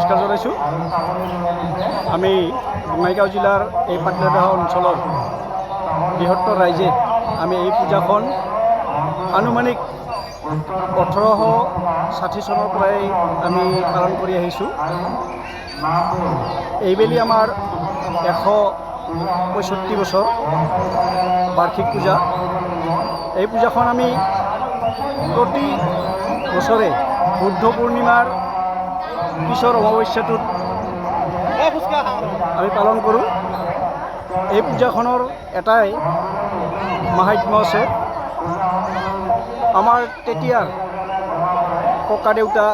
নমস্কাৰ জনাইছোঁ। আমি বঙাইগাঁও জিলাৰ এই পাটলাডাহা অঞ্চলৰ বৃহত্তৰ ৰাইজে আমি এই পূজাখন আনুমানিক 1860 চনৰ পৰাই আমি পালন কৰি আহিছোঁ। এইবেলি আমাৰ 165 বছৰ বাৰ্ষিক পূজা। এই পূজাখন আমি প্ৰতি বছৰে বুদ্ধ পূৰ্ণিমাৰ পিছৰ অমাৱস্যাটোত আমি পালন কৰোঁ। এই পূজাখনৰ এটাই মাহাত্ম্য আছে। আমাৰ তেতিয়াৰ ককা দেউতা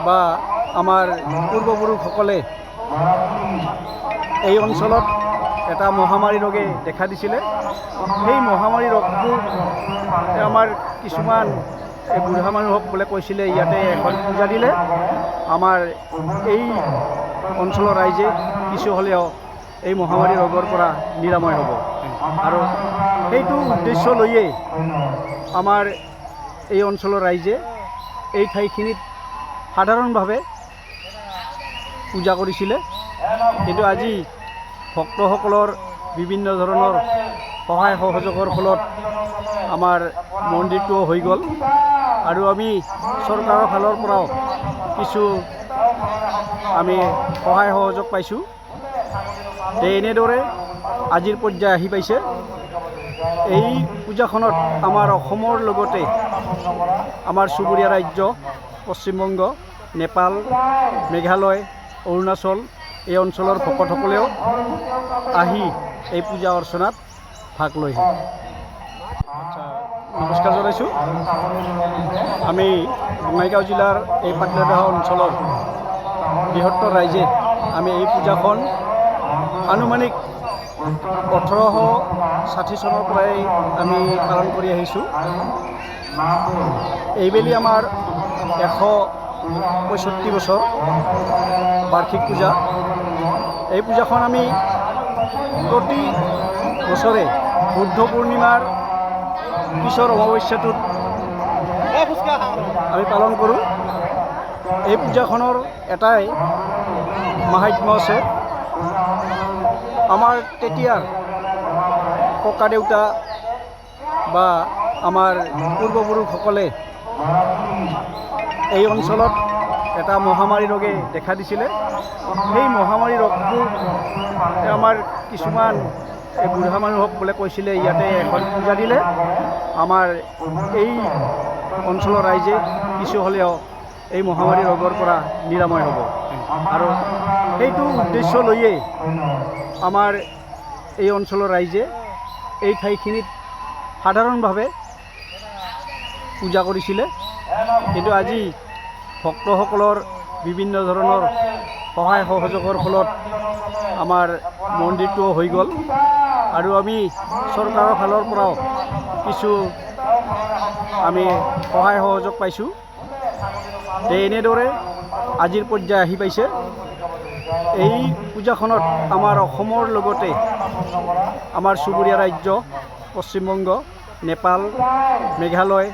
বা আমাৰ পূৰ্বপুৰুষসকলে এই অঞ্চলত এটা মহামাৰী ৰোগে দেখা দিছিলে। সেই মহামাৰী ৰোগটো আমাৰ কিছুমান বুঢ়া মানুহক বোলে কৈছিলে ইয়াতে এখন পূজা দিলে আমাৰ এই অঞ্চলৰ ৰাইজে কিছু হ'লেও এই মহামাৰী ৰোগৰ পৰা নিৰাময় হ'ব। আৰু সেইটো উদ্দেশ্য লৈয়ে আমাৰ এই অঞ্চলৰ ৰাইজে এই ঠাইখিনিত সাধাৰণভাৱে পূজা কৰিছিলে। কিন্তু আজি ভক্তসকলৰ বিভিন্ন ধৰণৰ সহায় সহযোগৰ ফলত আমাৰ মন্দিৰটো হৈ গ'ল আৰু আমি চৰকাৰৰ ফালৰ পৰাও কিছু আমি সহায় সহযোগ পাইছোঁ। এনেদৰে আজিৰ পৰ্যায় আহি পাইছে। এই পূজাখনত আমাৰ অসমৰ লগতে আমাৰ চুবুৰীয়া ৰাজ্য পশ্চিমবংগ, নেপাল, মেঘালয়, অৰুণাচল এই অঞ্চলৰ ভকতসকলেও আহি এই পূজা অৰ্চনাত ভাগ লৈছে। নমস্কাৰ জনাইছোঁ। আমি বঙাইগাঁও জিলাৰ এই পাটলাডাহা অঞ্চলৰ বৃহত্তৰ ৰাইজে আমি এই পূজাখন আনুমানিক 1860 চনৰ পৰাই আমি পালন কৰি আহিছোঁ। এইবেলি আমাৰ 165 বছৰ বাৰ্ষিক পূজা। এই পূজাখন আমি প্ৰতি বছৰে বুদ্ধ পূৰ্ণিমাৰ পিছৰ অমাৱস্যাটোত আমি পালন কৰোঁ। এই পূজাখনৰ এটাই মাহাত্ম্য আছে। আমাৰ তেতিয়াৰ ককা দেউতা বা আমাৰ পূৰ্বপুৰুষসকলে এই অঞ্চলত এটা মহামাৰী ৰোগে দেখা দিছিলে। সেই মহামাৰী ৰোগটো আমাৰ কিছুমান বুঢ়া মানুহক বোলে কৈছিলে ইয়াতে এখন পূজা দিলে আমাৰ এই অঞ্চলৰ ৰাইজে কিছু হ'লেও এই মহামাৰী ৰোগৰ পৰা নিৰাময় হ'ব। আৰু সেইটো উদ্দেশ্য লৈয়ে আমাৰ এই অঞ্চলৰ ৰাইজে এই ঠাইখিনিত সাধাৰণভাৱে পূজা কৰিছিলে। কিন্তু আজি ভক্তসকলৰ বিভিন্ন ধৰণৰ সহায় সহযোগৰ ফলত আমাৰ মন্দিৰটো হৈ গ'ল আৰু আমি চৰকাৰৰ ফালৰ পৰাও কিছু আমি সহায় সহযোগ পাইছোঁ। এনেদৰে আজিৰ পৰ্যায় আহি পাইছে। এই পূজাখনত আমাৰ অসমৰ লগতে আমাৰ চুবুৰীয়া ৰাজ্য পশ্চিমবংগ, নেপাল, মেঘালয়,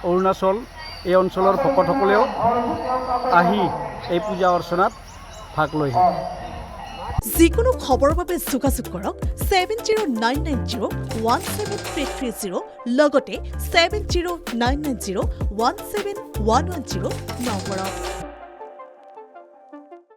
অৰুণাচল এই অঞ্চলৰ ভকতসকলেও আহি এই পূজা অৰ্চনাত ভাগ লৈছে। যিকোনো খবৰৰ বাবে যোগাযোগ কৰক 7099017330 লগতে 7099017110 নম্বৰত।